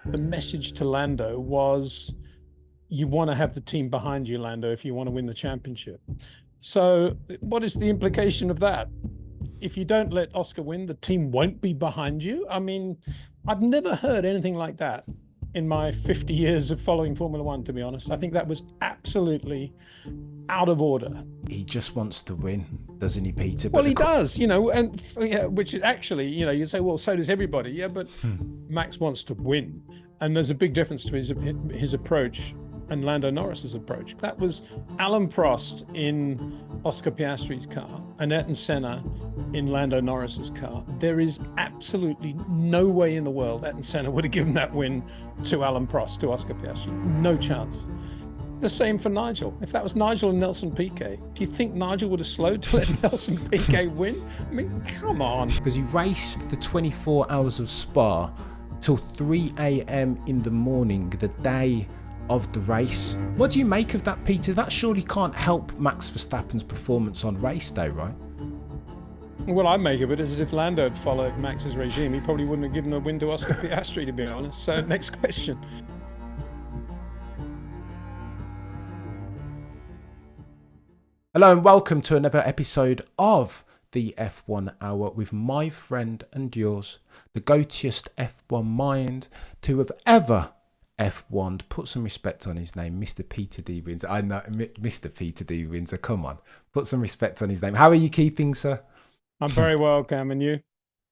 the message to Lando was, you want to have the team behind you, Lando, if you want to win the championship. So what is the implication of that? If you don't let Oscar win, the team won't be behind you. I mean, I've never heard anything like that in my 50 years of following Formula One, to be honest. I think that was absolutely out of order. He just wants to win, doesn't he, Peter? Well, he does, and yeah, which is actually, you say, well, so does everybody. Yeah, but Max wants to win. And there's a big difference to his approach and Lando Norris's approach. That was Alan Prost in Oscar Piastri's car and Ayrton Senna in Lando Norris's car. There is absolutely no way in the world Ayrton Senna would have given that win to Alan Prost, to Oscar Piastri. No chance. The same for Nigel. If that was Nigel and Nelson Piquet, do you think Nigel would have slowed to let Nelson Piquet win? I mean, come on. Because he raced the 24 hours of Spa till 3 a.m. in the morning, the day of the race. What do you make of that, Peter? That surely can't help Max Verstappen's performance on race day, right? What I make of it is that if Lando had followed Max's regime, he probably wouldn't have given a win to Oscar Piastri, to be honest. So next question. Hello and welcome to another episode of the F1 Hour with my friend and yours, the goatiest F1 mind to have ever F1'd. Put some respect on his name, Mr. Peter D. Windsor. I know, Mr. Peter D. Windsor, come on. Put some respect on his name. How are you keeping, sir? I'm very well, Cam, and you?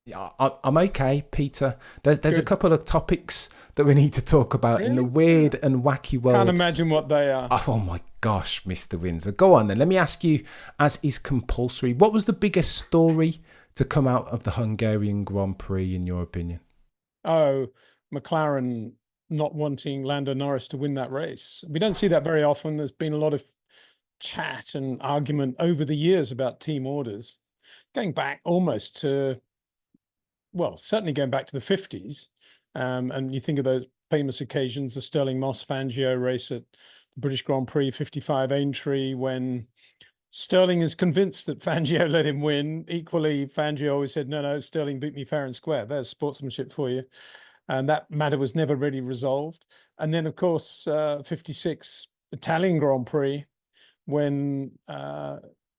Yeah, I'm okay, Peter. There's a couple of topics that we need to talk about in the weird and wacky world. Can't imagine what they are. Oh my gosh, Mr. Windsor. Go on then. Let me ask you, as is compulsory, what was the biggest story to come out of the Hungarian Grand Prix, in your opinion? Oh, McLaren not wanting Lando Norris to win that race. We don't see that very often. There's been a lot of chat and argument over the years about team orders, going back almost to, well, certainly going back to the 50s. And you think of those famous occasions, the Stirling Moss Fangio race at the British Grand Prix 55 Aintree, when Stirling is convinced that Fangio let him win. Equally, Fangio always said, no, Stirling beat me fair and square. There's sportsmanship for you. And that matter was never really resolved. And then, of course, 56 Italian Grand Prix, when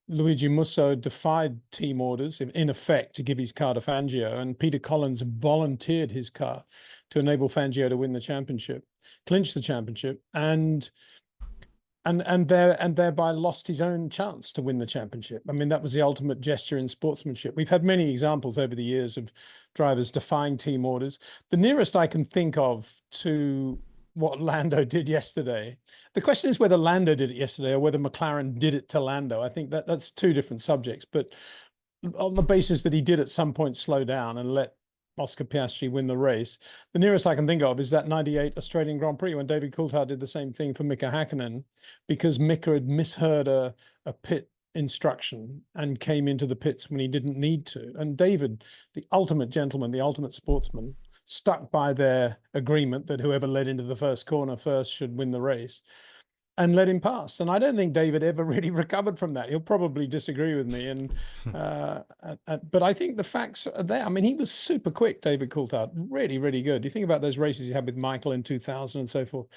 Luigi Musso defied team orders, in effect, to give his car to Fangio, and Peter Collins volunteered his car to enable Fangio to win the championship, clinch the championship, and thereby lost his own chance to win the championship. I mean, that was the ultimate gesture in sportsmanship. We've had many examples over the years of drivers defying team orders. The nearest I can think of to what Lando did yesterday. The question is whether Lando did it yesterday or whether McLaren did it to Lando. I think that's two different subjects, but on the basis that he did at some point slow down and let Oscar Piastri win the race, the nearest I can think of is that 98 Australian Grand Prix when David Coulthard did the same thing for Mika Hakkinen, because Mika had misheard a pit instruction and came into the pits when he didn't need to. And David, the ultimate gentleman, the ultimate sportsman, stuck by their agreement that whoever led into the first corner first should win the race, and let him pass. And I don't think David ever really recovered from that. He'll probably disagree with me. And but I think the facts are there. I mean, he was super quick, David Coulthard, really, really good. You think about those races he had with Michael in 2000 and so forth,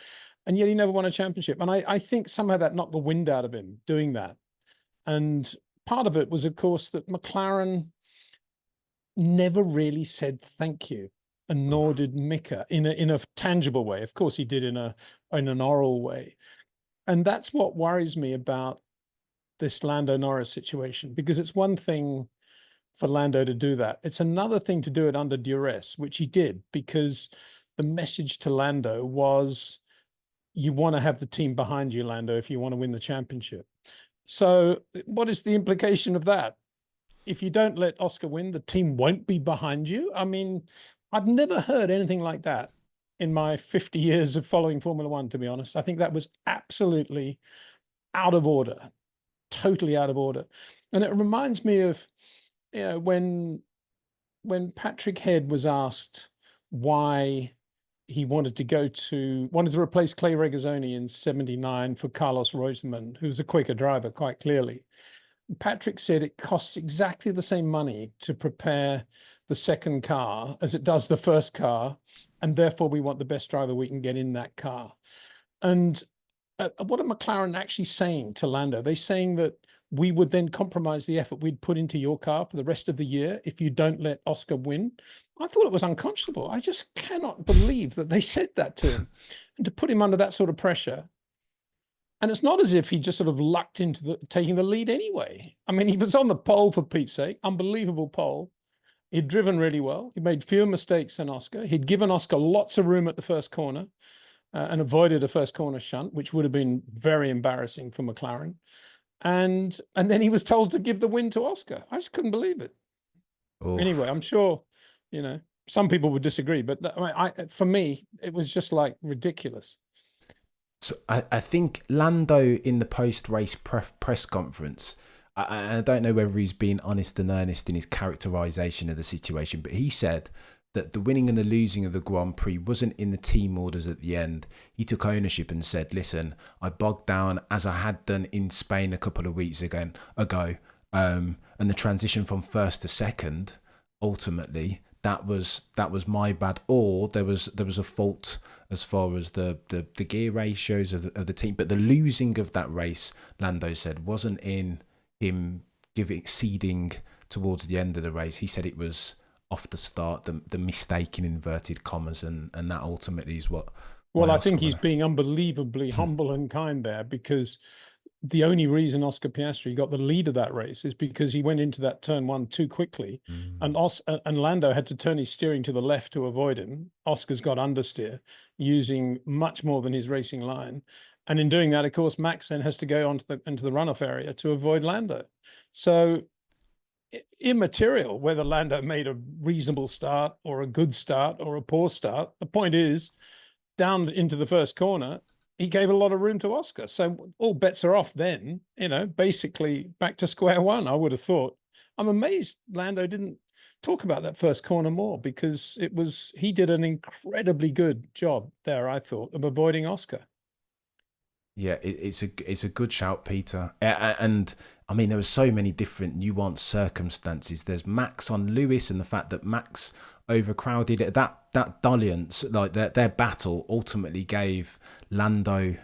and yet he never won a championship. And I think somehow that knocked the wind out of him doing that. And part of it was, of course, that McLaren never really said thank you. And nor did Mika in a tangible way. Of course, he did in an oral way, and that's what worries me about this Lando Norris situation. Because it's one thing for Lando to do that; it's another thing to do it under duress, which he did. Because the message to Lando was, you want to have the team behind you, Lando, if you want to win the championship. So, what is the implication of that? If you don't let Oscar win, the team won't be behind you. I mean, I've never heard anything like that in my 50 years of following Formula One, to be honest. I think that was absolutely out of order, totally out of order. And it reminds me of, when Patrick Head was asked why he wanted to replace Clay Regazzoni in 79 for Carlos Reutemann, who's a quicker driver, quite clearly. Patrick said it costs exactly the same money to prepare the second car as it does the first car, and therefore we want the best driver we can get in that car. And what are McLaren actually saying to Lando? They're saying that we would then compromise the effort we'd put into your car for the rest of the year if you don't let Oscar win. I thought it was unconscionable. I just cannot believe that they said that to him, and to put him under that sort of pressure. And it's not as if he just sort of lucked into taking the lead anyway. I mean, he was on the pole, for Pete's sake, unbelievable pole. He'd driven really well. He made fewer mistakes than Oscar. He'd given Oscar lots of room at the first corner and avoided a first corner shunt, which would have been very embarrassing for McLaren. And then he was told to give the win to Oscar. I just couldn't believe it. Oof. Anyway, I'm sure, some people would disagree, but for me, it was just like ridiculous. So I think Lando in the post-race press conference, I don't know whether he's been honest and earnest in his characterisation of the situation, but he said that the winning and the losing of the Grand Prix wasn't in the team orders at the end. He took ownership and said, listen, I bogged down as I had done in Spain a couple of weeks ago. And the transition from first to second, ultimately, that was my bad. Or there was a fault as far as the gear ratios of the team. But the losing of that race, Lando said, wasn't in him ceding towards the end of the race. He said it was off the start, the mistake in inverted commas, and that ultimately is what. Well, I think he's being unbelievably humble and kind there, because the only reason Oscar Piastri got the lead of that race is because he went into that turn one too quickly, and Lando had to turn his steering to the left to avoid him. Oscar's got understeer, using much more than his racing line, and in doing that, of course, Max then has to go into the runoff area to avoid Lando. So immaterial whether Lando made a reasonable start or a good start or a poor start. The point is, down into the first corner, he gave a lot of room to Oscar. So all bets are off then, basically back to square one, I would have thought. I'm amazed Lando didn't talk about that first corner more, because he did an incredibly good job there, I thought, of avoiding Oscar. Yeah, it's a good shout, Peter. And I mean, there were so many different nuanced circumstances. There's Max on Lewis, and the fact that Max overcrowded it. That dalliance, like their battle, ultimately gave Lando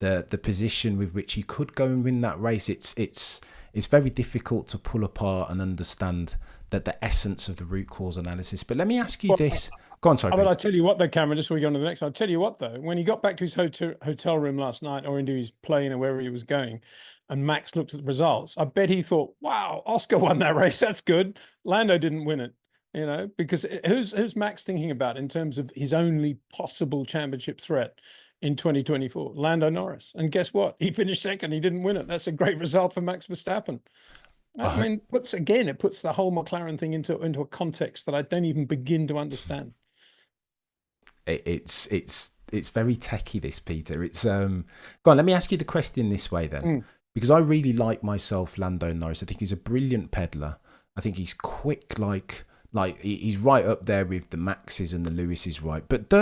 the position with which he could go and win that race. It's very difficult to pull apart and understand that the essence of the root cause analysis. But let me ask you this. Go on, sorry. But I'll tell you what, though, Cameron, just before we go on to the next one, I'll tell you what, though, when he got back to his hotel room last night, or into his plane or wherever he was going, and Max looked at the results, I bet he thought, wow, Oscar won that race. That's good. Lando didn't win it, because who's Max thinking about in terms of his only possible championship threat in 2024? Lando Norris. And guess what? He finished second. He didn't win it. That's a great result for Max Verstappen. I mean, it puts the whole McLaren thing into a context that I don't even begin to understand. It's very techie, this, Peter. It's go on, let me ask you the question this way then, because I really like myself Lando Norris. I think he's a brilliant peddler. I think he's quick, like he's right up there with the Maxes and the Lewises, right? But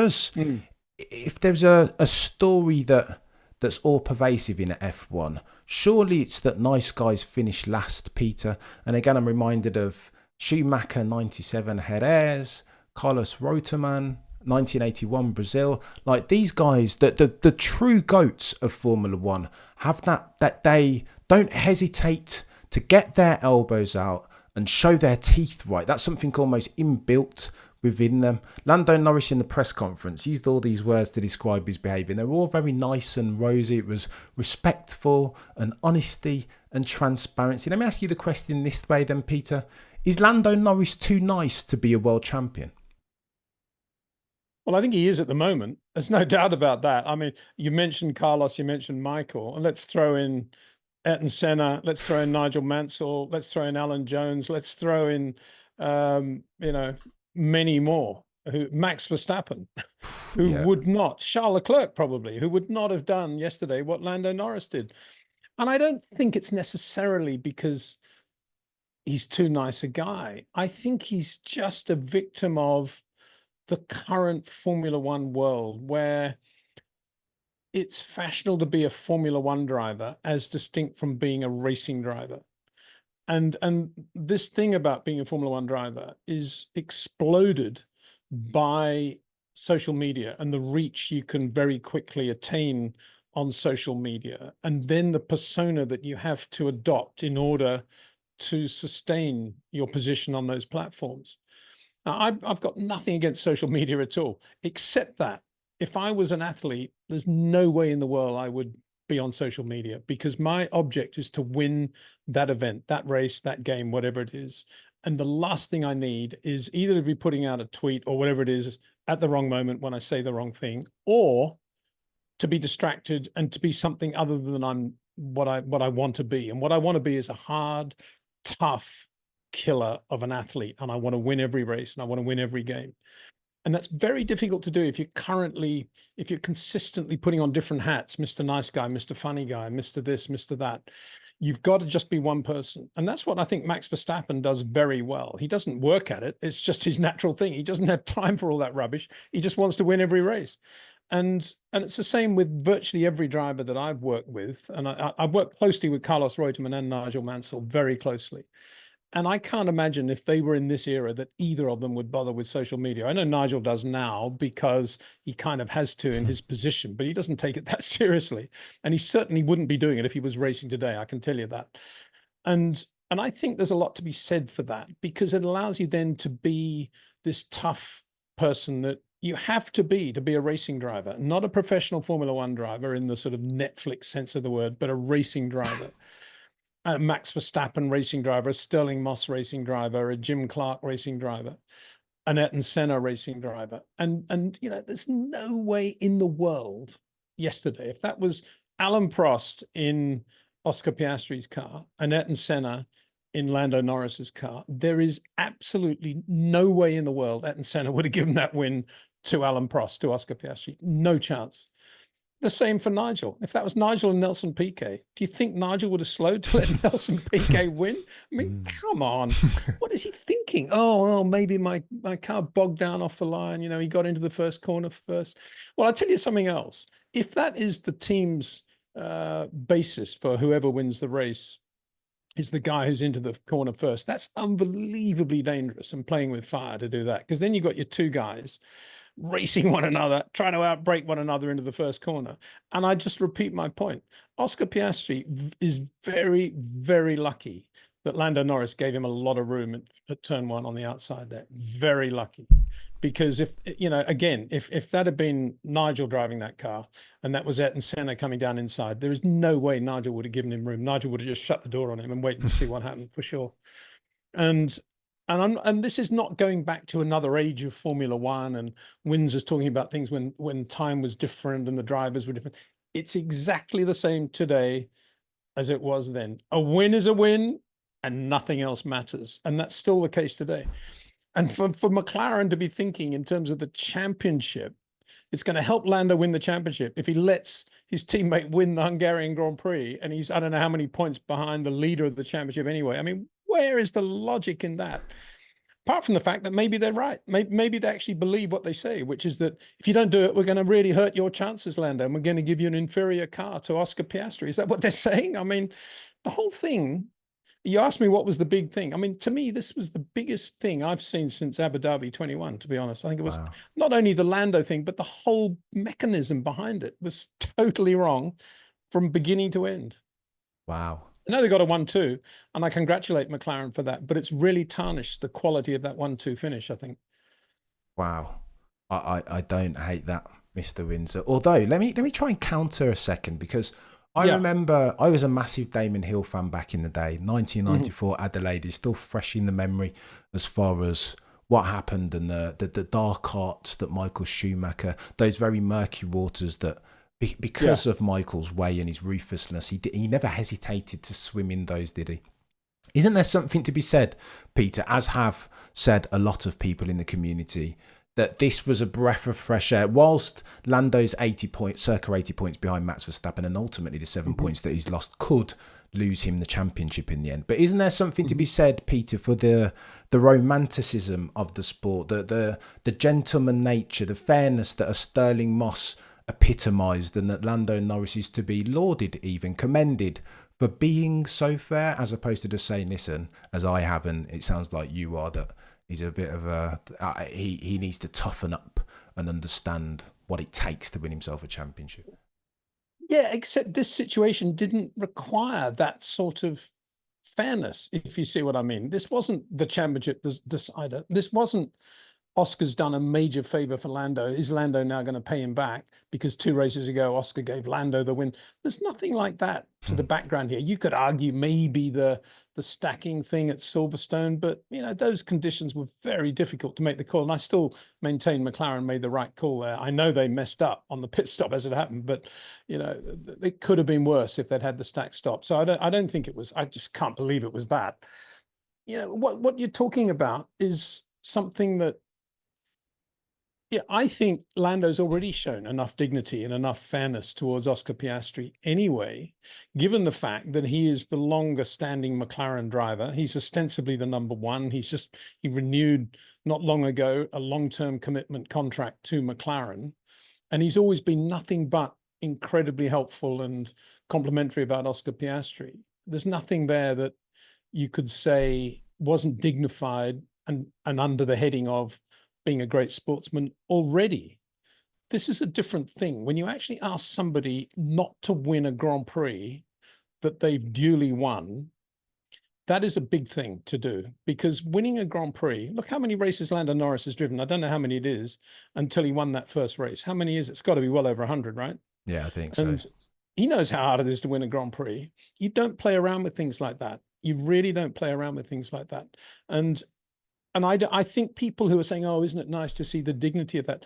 if there's a story that's all pervasive in F1, surely it's that nice guys finish last, Peter. And again, I'm reminded of Schumacher 97 Jerez, Carlos Reutemann 1981 Brazil. Like, these guys, the true goats of Formula One, have that they don't hesitate to get their elbows out and show their teeth, right? That's something almost inbuilt within them. Lando Norris in the press conference used all these words to describe his behaviour. They were all very nice and rosy. It was respectful and honesty and transparency. Let me ask you the question this way then, Peter. Is Lando Norris too nice to be a world champion? Well, I think he is at the moment. There's no doubt about that. I mean, you mentioned Carlos, you mentioned Michael, and let's throw in Ayrton Senna, let's throw in Nigel Mansell, let's throw in Alan Jones, let's throw in, many more. Max Verstappen, who would not, Charles Leclerc probably, who would not have done yesterday what Lando Norris did. And I don't think it's necessarily because he's too nice a guy. I think he's just a victim of the current Formula One world, where it's fashionable to be a Formula One driver as distinct from being a racing driver. And this thing about being a Formula One driver is exploded by social media and the reach you can very quickly attain on social media, and then the persona that you have to adopt in order to sustain your position on those platforms. Now, I've got nothing against social media at all, except that if I was an athlete, there's no way in the world I would be on social media, because my object is to win that event, that race, that game, whatever it is. And the last thing I need is either to be putting out a tweet or whatever it is at the wrong moment when I say the wrong thing, or to be distracted and to be something other than what I want to be. And what I want to be is a hard, tough killer of an athlete. And I want to win every race and I want to win every game. And that's very difficult to do if you're consistently putting on different hats, Mr. Nice Guy, Mr. Funny Guy, Mr. This, Mr. That. You've got to just be one person. And that's what I think Max Verstappen does very well. He doesn't work at it. It's just his natural thing. He doesn't have time for all that rubbish. He just wants to win every race. And it's the same with virtually every driver that I've worked with. And I've worked closely with Carlos Reutemann and Nigel Mansell, very closely. And I can't imagine if they were in this era that either of them would bother with social media. I know Nigel does now because he kind of has to in his position, but he doesn't take it that seriously. And he certainly wouldn't be doing it if he was racing today, I can tell you that. And I think there's a lot to be said for that, because it allows you then to be this tough person that you have to be a racing driver, not a professional Formula One driver in the sort of Netflix sense of the word, but a racing driver. A Max Verstappen racing driver, a Sterling Moss racing driver, a Jim Clark racing driver, an Ayrton Senna racing driver. And you know, there's no way in the world yesterday, if that was Alan Prost in Oscar Piastri's car and Ayrton Senna in Lando Norris's car, there is absolutely no way in the world Ayrton Senna would have given that win to Alan Prost, to Oscar Piastri. No chance. The same for Nigel. If that was Nigel and Nelson Piquet, do you think Nigel would have slowed to let Nelson Piquet win? I mean, come on. What is he thinking? Oh, maybe my car bogged down off the line. You know, he got into the first corner first. Well, I'll tell you something else. If that is the team's basis for whoever wins the race, is the guy who's into the corner first, that's unbelievably dangerous and playing with fire to do that. Because then you've got your two guys racing one another, trying to outbrake one another into the first corner. And I just repeat my point. Oscar Piastri is very, very lucky that Lando Norris gave him a lot of room at turn one on the outside there. Very lucky. Because if, you know, again, if that had been Nigel driving that car and that was Ayrton Senna coming down inside, there is no way Nigel would have given him room. Nigel would have just shut the door on him and waited to see what happened for sure. And this is not going back to another age of Formula One, and Windsor's talking about things when time was different and the drivers were different. It's exactly the same today as it was then. A win is a win and nothing else matters. And that's still the case today. And for McLaren to be thinking in terms of the championship, it's going to help Lando win the championship if he lets his teammate win the Hungarian Grand Prix, and he's, I don't know how many points behind the leader of the championship anyway. I mean, where is the logic in that? Apart from the fact that maybe they're right. Maybe they actually believe what they say, which is that if you don't do it, we're going to really hurt your chances, Lando, and we're going to give you an inferior car to Oscar Piastri. Is that what they're saying? I mean, the whole thing, you asked me what was the big thing. I mean, to me, this was the biggest thing I've seen since Abu Dhabi 21, to be honest. I think it was not only the Lando thing, but the whole mechanism behind it was totally wrong from beginning to end. Wow. I know they got a 1-2, and I congratulate McLaren for that, but it's really tarnished the quality of that 1-2 finish, I think. Wow. I don't hate that, Mr. Windsor. Although, let me try and counter a second, because I remember I was a massive Damon Hill fan back in the day. 1994 Adelaide is still fresh in the memory as far as what happened and the dark arts that Michael Schumacher, those very murky waters that because of Michael's way and his ruthlessness, he never hesitated to swim in those, did he? Isn't there something to be said, Peter, as have said a lot of people in the community, that this was a breath of fresh air, whilst Lando's 80 points, circa 80 points behind Max Verstappen, and ultimately the 7 points that he's lost could lose him the championship in the end. But isn't there something to be said, Peter, for the romanticism of the sport, the gentleman nature, the fairness that a Sterling Moss epitomised, and that Lando Norris is to be lauded, even commended for being so fair, as opposed to just saying, listen, as I have, and it sounds like you are, that he's a bit of a he needs to toughen up and understand what it takes to win himself a championship. Yeah, except this situation didn't require that sort of fairness, if you see what I mean. This wasn't the championship decider. This wasn't Oscar's done a major favor for Lando. Is Lando now going to pay him back because 2 races ago Oscar gave Lando the win? There's nothing like that to the background here. You could argue maybe the stacking thing at Silverstone, but those conditions were very difficult to make the call. And I still maintain McLaren made the right call there. I know they messed up on the pit stop as it happened, but it could have been worse if they'd had the stack stop. So I don't think it was. I just can't believe it was that. What you're talking about is something that. Yeah, I think Lando's already shown enough dignity and enough fairness towards Oscar Piastri anyway, given the fact that he is the longest standing McLaren driver. He's ostensibly the number one. He renewed not long ago a long-term commitment contract to McLaren. And he's always been nothing but incredibly helpful and complimentary about Oscar Piastri. There's nothing there that you could say wasn't dignified and under the heading of being a great sportsman already. This is a different thing. When you actually ask somebody not to win a Grand Prix that they've duly won, that is a big thing to do, because winning a Grand Prix, look how many races Lando Norris has driven. I don't know how many it is until he won that first race. How many is it? It's got to be well over 100, right? Yeah, I think and so. He knows how hard it is to win a Grand Prix. You don't play around with things like that. You really don't play around with things like that. And I think people who are saying, oh, isn't it nice to see the dignity of that?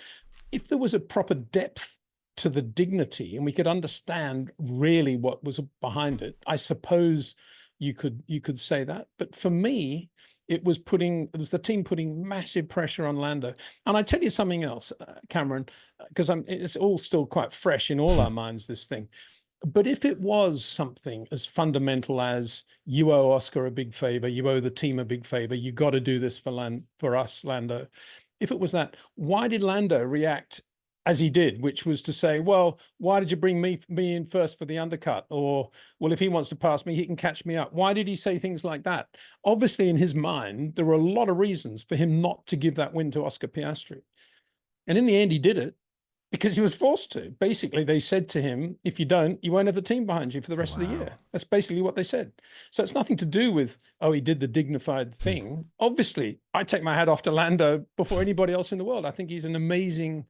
If there was a proper depth to the dignity and we could understand really what was behind it, I suppose you could say that. But for me, it was the team putting massive pressure on Lando. And I tell you something else, Cameron, because it's all still quite fresh in all our minds, this thing. But if it was something as fundamental as you owe Oscar a big favor, you owe the team a big favor, you got to do this for us, Lando. If it was that, why did Lando react as he did, which was to say, well, why did you bring me in first for the undercut? Or, well, if he wants to pass me, he can catch me up. Why did he say things like that? Obviously, in his mind, there were a lot of reasons for him not to give that win to Oscar Piastri. And in the end, he did it. Because he was forced to. Basically, they said to him, if you don't, you won't have the team behind you for the rest of the year. That's basically what they said. So it's nothing to do with, oh, he did the dignified thing. Obviously, I take my hat off to Lando before anybody else in the world. I think he's an amazing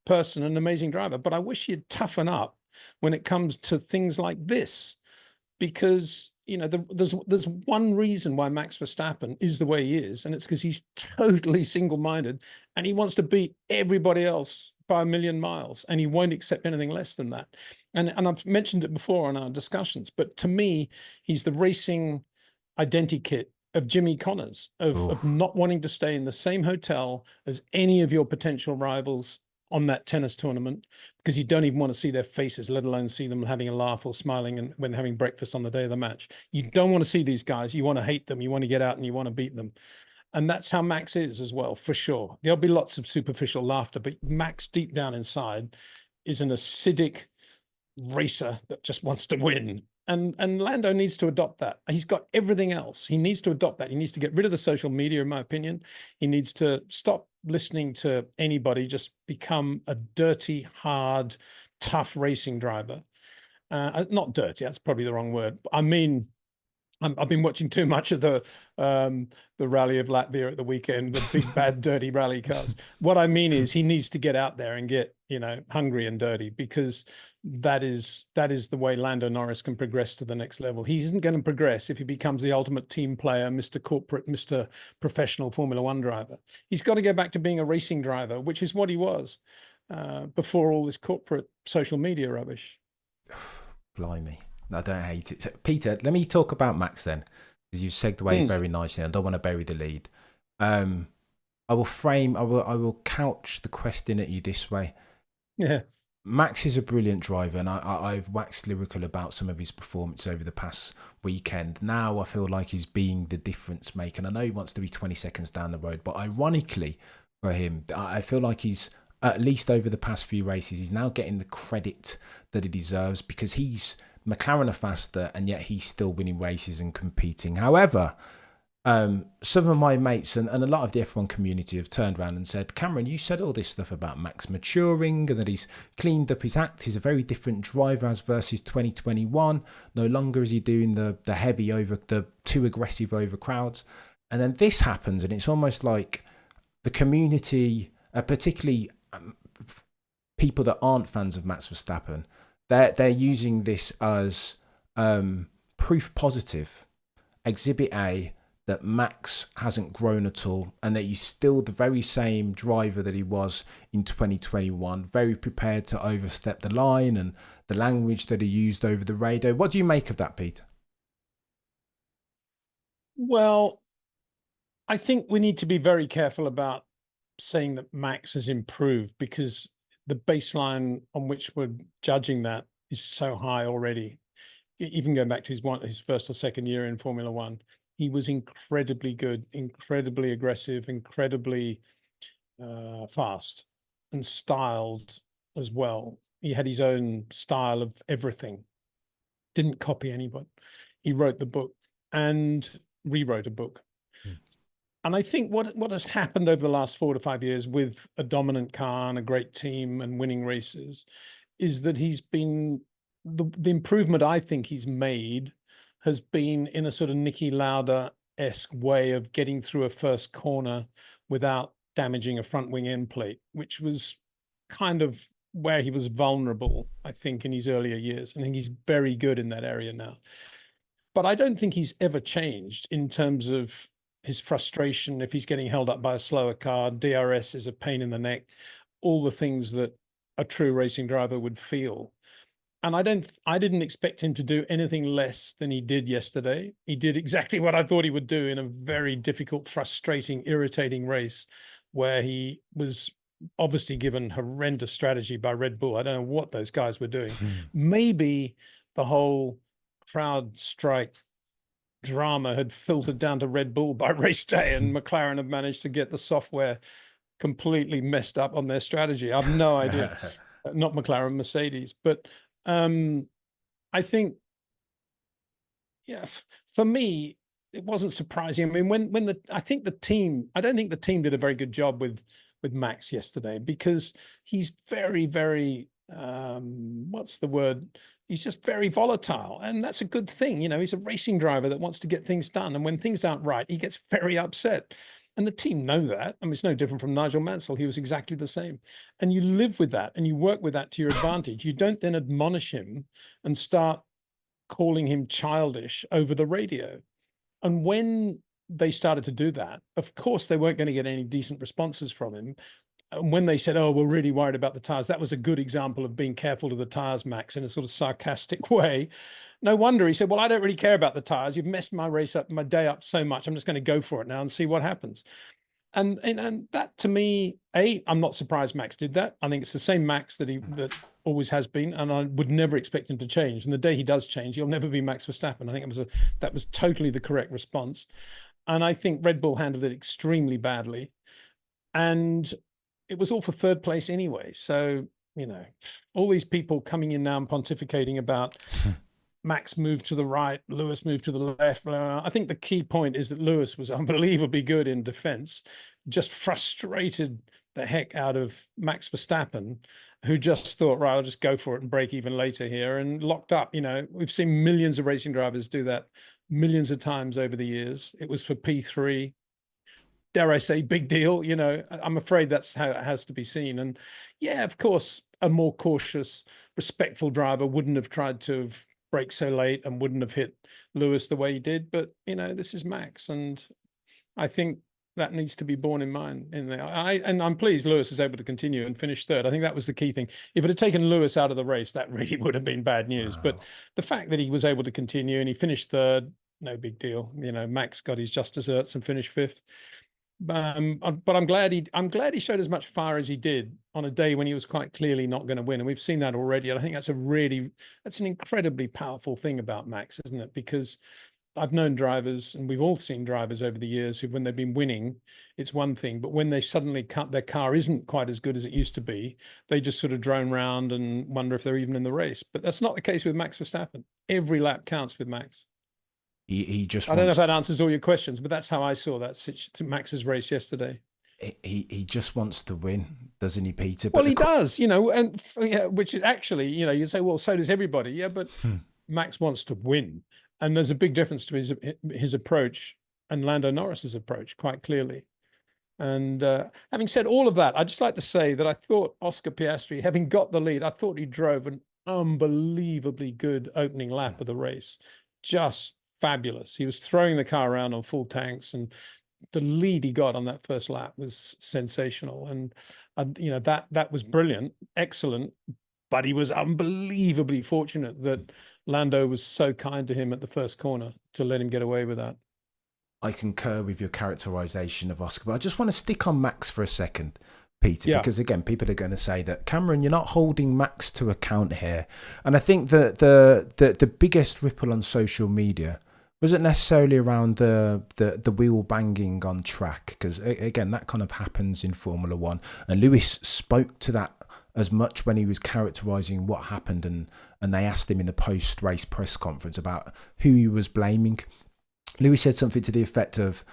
person, an amazing driver. But I wish he'd toughen up when it comes to things like this. Because, there's one reason why Max Verstappen is the way he is. And it's because he's totally single-minded. And he wants to beat everybody else by a million miles, and he won't accept anything less than that. And I've mentioned it before in our discussions, but to me, he's the racing identikit of Jimmy Connors, of not wanting to stay in the same hotel as any of your potential rivals on that tennis tournament, because you don't even want to see their faces, let alone see them having a laugh or smiling and when having breakfast on the day of the match. You don't want to see these guys. You want to hate them. You want to get out and you want to beat them. And that's how Max is as well, for sure. There'll be lots of superficial laughter, but Max deep down inside is an acidic racer that just wants to win. And Lando needs to adopt that. He's got everything else. He needs to adopt that. He needs to get rid of the social media, in my opinion. He needs to stop listening to anybody, just become a dirty, hard, tough racing driver. Not dirty, that's probably the wrong word. I mean, I've been watching too much of the rally of Latvia at the weekend, the big, bad, dirty rally cars. What I mean is he needs to get out there and get, hungry and dirty, because that is the way Lando Norris can progress to the next level. He isn't going to progress if he becomes the ultimate team player, Mr. Corporate, Mr. Professional Formula One driver. He's got to go back to being a racing driver, which is what he was before all this corporate social media rubbish. Blimey. I don't hate it. Peter, let me talk about Max then, because you segued away very nicely. I don't want to bury the lead. I will couch the question at you this way. Yeah. Max is a brilliant driver, and I've waxed lyrical about some of his performance over the past weekend. Now I feel like he's being the difference maker. And I know he wants to be 20 seconds down the road, but ironically for him, I feel like he's, at least over the past few races, he's now getting the credit that he deserves, because McLaren are faster, and yet he's still winning races and competing. However, Some of my mates and a lot of the F1 community have turned around and said, Cameron, you said all this stuff about Max maturing and that he's cleaned up his act. He's a very different driver as versus 2021. No longer is he doing the heavy over, the too aggressive over crowds. And then this happens, and it's almost like the community, particularly people that aren't fans of Max Verstappen, they're using this as proof positive, exhibit A, that Max hasn't grown at all and that he's still the very same driver that he was in 2021, very prepared to overstep the line and the language that he used over the radio. What do you make of that, Pete? Well, I think we need to be very careful about saying that Max has improved, because the baseline on which we're judging that is so high already. Even going back to his first or second year in Formula One, he was incredibly good, incredibly aggressive, incredibly fast and styled as well. He had his own style of everything. Didn't copy anyone. He wrote the book and rewrote a book. And I think what has happened over the last 4 to 5 years with a dominant car and a great team and winning races is that he's been the improvement I think he's made has been in a sort of Niki Lauda-esque way of getting through a first corner without damaging a front wing end plate, which was kind of where he was vulnerable, I think, in his earlier years. I think he's very good in that area now. But I don't think he's ever changed in terms of his frustration if he's getting held up by a slower car. DRS is a pain in the neck, all the things that a true racing driver would feel. And I didn't expect him to do anything less than he did yesterday. He did exactly what I thought he would do in a very difficult, frustrating, irritating race where he was obviously given horrendous strategy by Red Bull. I don't know what those guys were doing. Maybe the whole crowd strike drama had filtered down to Red Bull by race day, and McLaren have managed to get the software completely messed up on their strategy. I have no idea. Not McLaren, Mercedes. But I think, yeah, for me, it wasn't surprising. I mean, I don't think the team did a very good job with Max yesterday, because he's very, very, what's the word? He's just very volatile, and that's a good thing. You know, he's a racing driver that wants to get things done. And when things aren't right, he gets very upset. And the team know that. I mean, it's no different from Nigel Mansell. He was exactly the same. And you live with that and you work with that to your advantage. You don't then admonish him and start calling him childish over the radio. And when they started to do that, of course, they weren't going to get any decent responses from him. And when they said, oh, we're really worried about the tires, that was a good example of being careful to the tires, Max, in a sort of sarcastic way. No wonder he said, well, I don't really care about the tires. You've messed my race up, my day up so much. I'm just going to go for it now and see what happens. And that, to me, I'm not surprised Max did that. I think it's the same Max that always has been, and I would never expect him to change. And the day he does change, he'll never be Max Verstappen. I think that was totally the correct response. And I think Red Bull handled it extremely badly. And it was all for third place anyway. So, you know, all these people coming in now and pontificating about Max moved to the right, Lewis moved to the left. I think the key point is that Lewis was unbelievably good in defense, just frustrated the heck out of Max Verstappen, who just thought, right, I'll just go for it and break even later here, and locked up. You know, we've seen millions of racing drivers do that millions of times over the years. It was for P3. Dare I say, big deal. You know, I'm afraid that's how it has to be seen. And yeah, of course, a more cautious, respectful driver wouldn't have tried to have brake so late and wouldn't have hit Lewis the way he did. But, you know, this is Max. And I think that needs to be borne in mind in there. And I'm pleased Lewis is able to continue and finish third. I think that was the key thing. If it had taken Lewis out of the race, that really would have been bad news. Wow. But the fact that he was able to continue and he finished third, no big deal. You know, Max got his just desserts and finished fifth. But I'm glad he showed as much fire as he did on a day when he was quite clearly not going to win. And we've seen that already. And I think that's an incredibly powerful thing about Max, isn't it? Because I've known drivers, and we've all seen drivers over the years who, when they've been winning, it's one thing, but when they suddenly their car isn't quite as good as it used to be, they just sort of drone around and wonder if they're even in the race. But that's not the case with Max Verstappen. Every lap counts with Max. He just I don't know if wants that answers all your questions, but that's how I saw that Max's race yesterday. he just wants to win, doesn't he, Peter? Well, But he does, and yeah, which is actually, you say, well, so does everybody. Yeah, but Hmm. Max wants to win, and there's a big difference to his approach and Lando Norris's approach, quite clearly. And having said all of that, I'd just like to say that I thought Oscar Piastri, having got the lead, I thought he drove an unbelievably good opening lap of the race. Just fabulous. He was throwing the car around on full tanks, and the lead he got on that first lap was sensational. And that was brilliant, excellent. But he was unbelievably fortunate that Lando was so kind to him at the first corner to let him get away with that. I concur with your characterization of Oscar, but I just want to stick on Max for a second, Peter, Yeah. because again, people are going to say that, Cameron, you're not holding Max to account here. And I think that the biggest ripple on social media wasn't necessarily around the wheel banging on track, because again, that kind of happens in Formula One. And Lewis spoke to that as much when he was characterizing what happened, and they asked him in the post-race press conference about who he was blaming. Lewis said something to the effect of,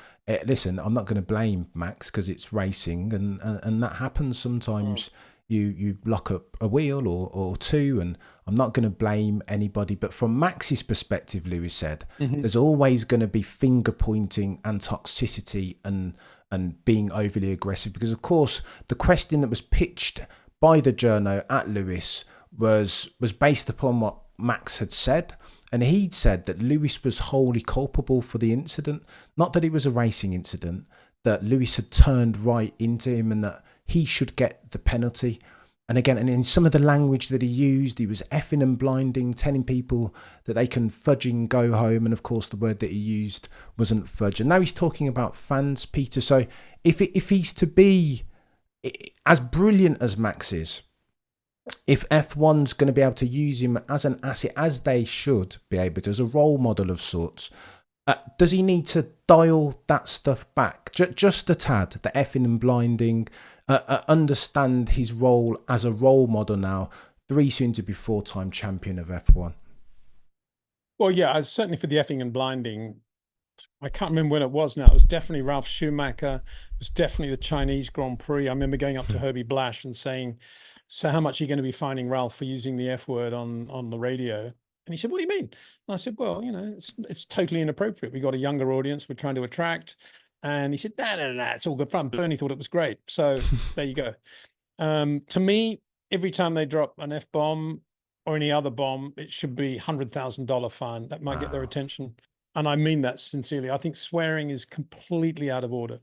listen, I'm not going to blame Max because it's racing, and that happens sometimes. You lock up a wheel or two, and I'm not going to blame anybody. But from Max's perspective, Lewis said, there's always going to be finger pointing and toxicity and being overly aggressive, because of course the question that was pitched by the journo at Lewis was based upon what Max had said. And he'd said that Lewis was wholly culpable for the incident, not that it was a racing incident, that Lewis had turned right into him and that he should get the penalty. And again, and in some of the language that he used, he was effing and blinding, telling people that they can fudging go home. And of course, the word that he used wasn't fudge. And now he's talking about fans, Peter. So if he's to be as brilliant as Max is, if F1's going to be able to use him as an asset, as they should be able to, as a role model of sorts, does he need to dial that stuff back just a tad, the effing and blinding, understand his role as a role model now, 3 soon to be 4-time champion of F1? Well, yeah, certainly for the effing and blinding. I can't remember when it was now. It was definitely Ralph Schumacher. It was definitely the Chinese Grand Prix. I remember going up to Herbie Blash and saying, so how much are you going to be fining Ralph for using the F word on the radio? And he said, what do you mean? And I said, well, it's totally inappropriate. We got a younger audience we're trying to attract. And he said, no, it's all good fun. Bernie thought it was great. So there you go. To me, every time they drop an F-bomb or any other bomb, it should be $100,000 fine. That might get their attention. And I mean that sincerely. I think swearing is completely out of order.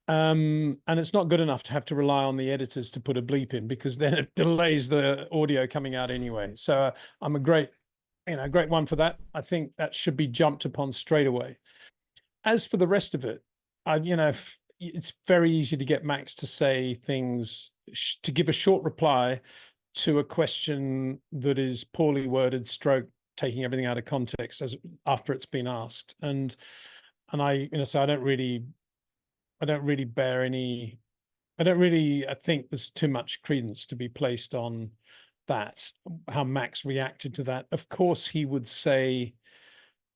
And it's not good enough to have to rely on the editors to put a bleep in, because then it delays the audio coming out anyway. So I'm a great one for that. I think that should be jumped upon straight away. As for the rest of it, it's very easy to get Max to say things, to give a short reply to a question that is poorly worded, stroke taking everything out of context after it's been asked. And so I don't really I think there's too much credence to be placed on that, how Max reacted to that. Of course, he would say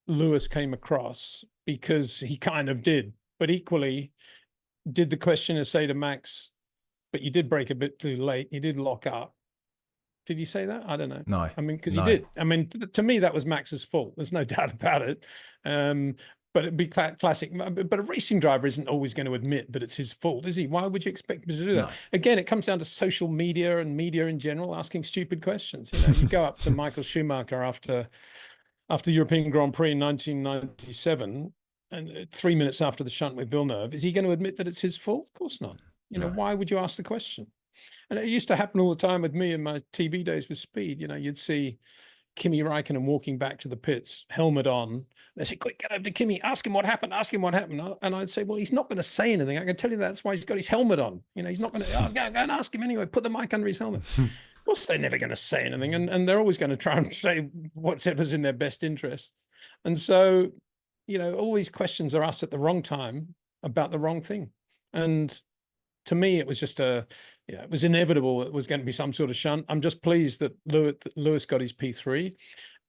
Lewis came across, because he kind of did. But equally, did the questioner say to Max, but you did brake a bit too late, you did lock up? Did he say that? I don't know. No. I mean, because he did. I mean, to me, that was Max's fault. There's no doubt about it. But it'd be classic. But a racing driver isn't always going to admit that it's his fault, is he? Why would you expect him to do that? No. Again, it comes down to social media and media in general asking stupid questions. You go up to Michael Schumacher after the European Grand Prix in 1997, and 3 minutes after the shunt with Villeneuve, is he going to admit that it's his fault? Of course not. Why would you ask the question? And it used to happen all the time with me in my TV days with Speed. You'd see Kimi Räikkönen walking back to the pits, helmet on. They say, quick, get over to Kimi, ask him what happened, And I'd say, well, he's not going to say anything. I can tell you that's why he's got his helmet on. He's not going to, go and ask him anyway, put the mic under his helmet. Of course, they're never going to say anything. And they're always going to try and say whatever's in their best interest. And so, all these questions are asked at the wrong time about the wrong thing. And to me, it was just it was inevitable it was going to be some sort of shunt. I'm just pleased that Lewis got his P3.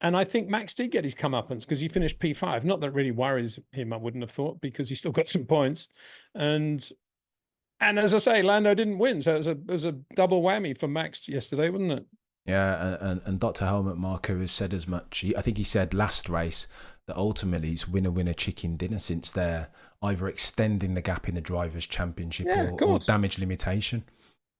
And I think Max did get his comeuppance because he finished P5. Not that it really worries him, I wouldn't have thought, because he still got some points. And as I say, Lando didn't win. So it was a double whammy for Max yesterday, wasn't it? Yeah, and Dr. Helmut Marko has said as much. I think he said last race that ultimately it's winner chicken dinner, since they're either extending the gap in the Drivers' Championship or damage limitation.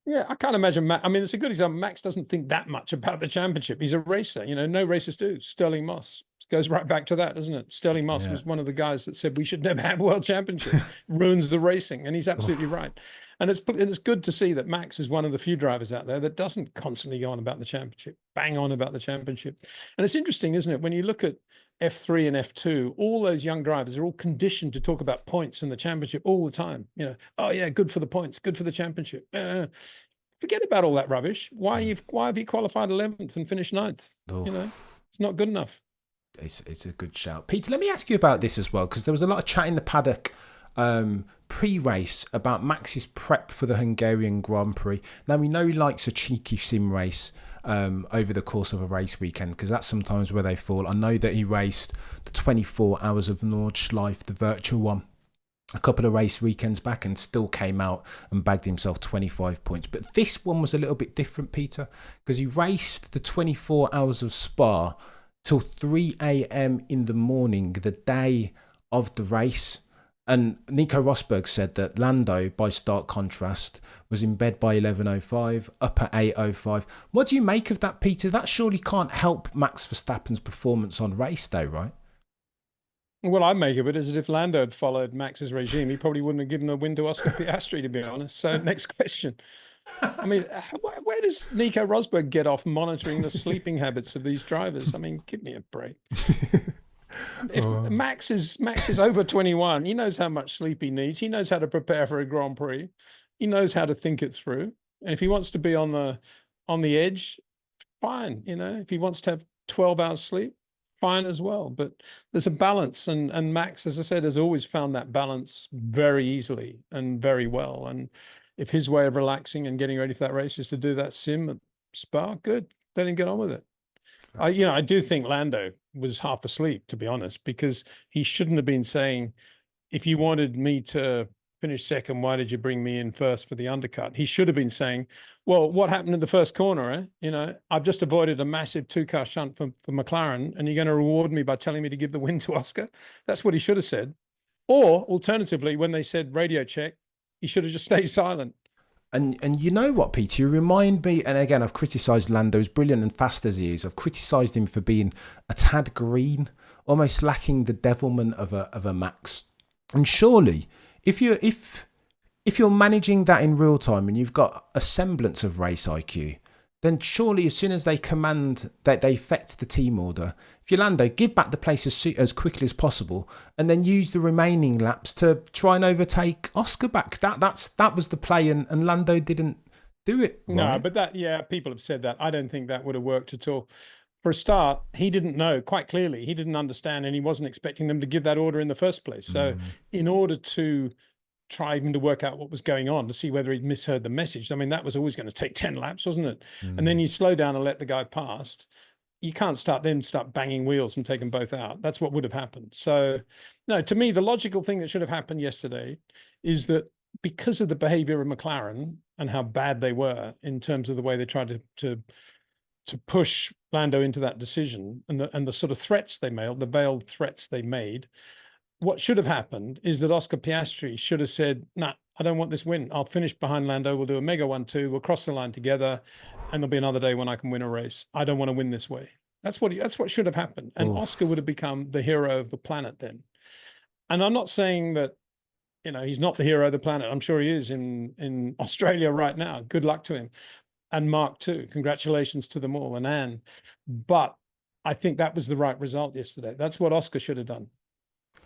Yeah, I can't imagine Max. I mean, it's a good example. Max doesn't think that much about the championship. He's a racer. No racers do. Sterling Moss goes right back to that, doesn't it? Sterling Moss was one of the guys that said we should never have a world championship. Ruins the racing, and he's absolutely right. And it's good to see that Max is one of the few drivers out there that doesn't constantly go on about the championship, bang on about the championship. And it's interesting, isn't it, when you look at F3 and F2, all those young drivers are all conditioned to talk about points in the championship all the time. Oh yeah, good for the points, good for the championship. Forget about all that rubbish. Why have you qualified 11th and finished 9th? It's not good enough. It's a good shout. Peter, let me ask you about this as well, because there was a lot of chat in the paddock pre-race about Max's prep for the Hungarian Grand Prix. Now, we know he likes a cheeky sim race over the course of a race weekend, because that's sometimes where they fall. I know that he raced the 24 Hours of Nordschleife, the virtual one, a couple of race weekends back, and still came out and bagged himself 25 points. But this one was a little bit different, Peter, because he raced the 24 Hours of Spa till 3 a.m. in the morning, the day of the race. And Nico Rosberg said that Lando, by stark contrast, was in bed by 11:05, up at 8:05. What do you make of that, Peter? That surely can't help Max Verstappen's performance on race day, right? What I make of it is that if Lando had followed Max's regime, he probably wouldn't have given a win to Oscar Piastri, to be honest. So next question. I mean, where does Nico Rosberg get off monitoring the sleeping habits of these drivers? I mean, give me a break. If Max is over 21, he knows how much sleep he needs. He knows how to prepare for a Grand Prix. He knows how to think it through. And if he wants to be on the edge, fine. If he wants to have 12 hours sleep, fine as well. But there's a balance, and Max, as I said, has always found that balance very easily and very well. And if his way of relaxing and getting ready for that race is to do that sim at Spa, good. Let him get on with it. I do think Lando was half asleep, to be honest, because he shouldn't have been saying, if you wanted me to finish second, why did you bring me in first for the undercut? He should have been saying, well, what happened in the first corner? I've just avoided a massive two-car shunt for McLaren, and you're going to reward me by telling me to give the win to Oscar? That's what he should have said. Or alternatively, when they said radio check, he should have just stayed silent. And you know what, Peter? You remind me, and again, I've criticised Lando, as brilliant and fast as he is. I've criticised him for being a tad green, almost lacking the devilment of a Max. And surely, if you're managing that in real time and you've got a semblance of race IQ, then surely as soon as they command that they affect the team order, if you Lando, give back the place as quickly as possible, and then use the remaining laps to try and overtake Oscar back. That was the play, and Lando didn't do it. Right? No, but people have said that. I don't think that would have worked at all. For a start, he didn't know quite clearly. He didn't understand, and he wasn't expecting them to give that order in the first place. So in order to try even to work out what was going on, to see whether he'd misheard the message, I mean, that was always going to take 10 laps, wasn't it? And then you slow down and let the guy past. You can't start banging wheels and take them both out. That's what would have happened. So, no, to me, the logical thing that should have happened yesterday is that because of the behavior of McLaren and how bad they were in terms of the way they tried to push Lando into that decision, and the sort of threats they made, the veiled threats they made, what should have happened is that Oscar Piastri should have said, nah, I don't want this win. I'll finish behind Lando. We'll do a mega 1-2. We'll cross the line together, and there'll be another day when I can win a race. I don't want to win this way. That's what should have happened. And Oscar would have become the hero of the planet then. And I'm not saying that, he's not the hero of the planet. I'm sure he is in Australia right now. Good luck to him. And Mark too. Congratulations to them all, and Anne. But I think that was the right result yesterday. That's what Oscar should have done.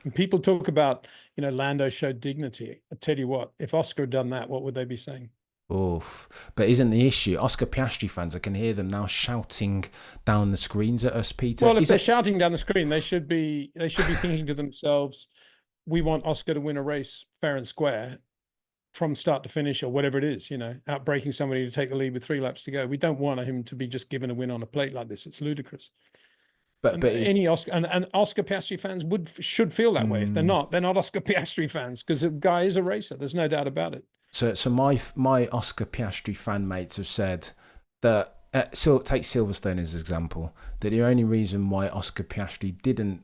And people talk about, Lando showed dignity. I tell you what, if Oscar had done that, what would they be saying? Oof. But isn't the issue, Oscar Piastri fans, I can hear them now shouting down the screens at us, Peter. Well, if they're shouting down the screen, they should be thinking to themselves, we want Oscar to win a race fair and square from start to finish, or whatever it is, outbreaking somebody to take the lead with 3 laps to go. We don't want him to be just given a win on a plate like this. It's ludicrous. but And it's, any Oscar and Oscar Piastri fans should feel that way. If they're not Oscar Piastri fans, because the guy is a racer. There's no doubt about it. so my Oscar Piastri fan mates have said that so take Silverstone as an example, that the only reason why Oscar Piastri didn't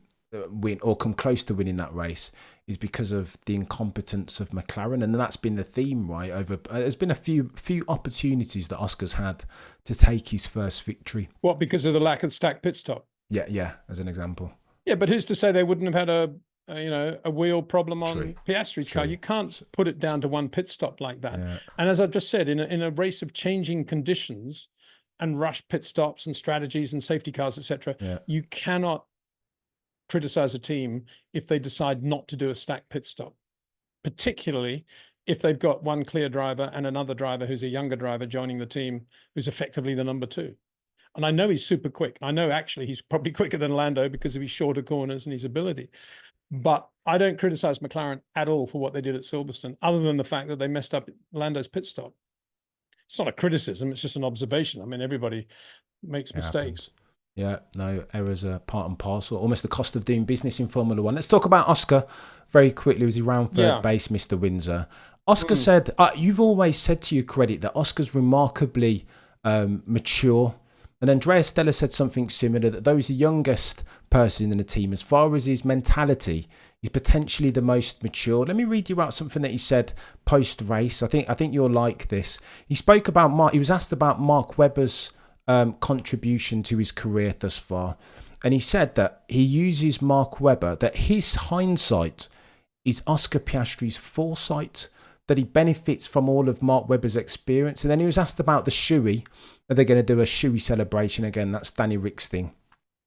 win or come close to winning that race is because of the incompetence of McLaren, and that's been the theme, right? Over there's been a few opportunities that Oscar's had to take his first victory. What, because of the lack of stacked pit stop? Yeah, as an example. Yeah, but who's to say they wouldn't have had a wheel problem on True. Piastri's car? You can't put it down to one pit stop like that. Yeah. And as I've just said, in a race of changing conditions and rush pit stops and strategies and safety cars, etc., you cannot criticize a team if they decide not to do a stacked pit stop, particularly if they've got one clear driver and another driver who's a younger driver joining the team who's effectively the number two. And I know he's super quick. I know actually he's probably quicker than Lando because of his shorter corners and his ability. But I don't criticize McLaren at all for what they did at Silverstone, other than the fact that they messed up Lando's pit stop. It's not a criticism, it's just an observation. I mean, everybody makes mistakes. Yeah, no, errors are part and parcel, almost the cost of doing business in Formula One. Let's talk about Oscar very quickly. Was he round third base, Mr. Windsor? Oscar said, you've always said to your credit that Oscar's remarkably mature. And Andrea Stella said something similar, that though he's the youngest person in the team, as far as his mentality, he's potentially the most mature. Let me read you out something that he said post-race. I think you'll like this. He spoke about he was asked about Mark Webber's contribution to his career thus far. And he said that he uses Mark Webber, that his hindsight is Oscar Piastri's foresight, that he benefits from all of Mark Webber's experience. And then he was asked about the shoey. Are they going to do a shoey celebration again? That's Danny Rick's thing.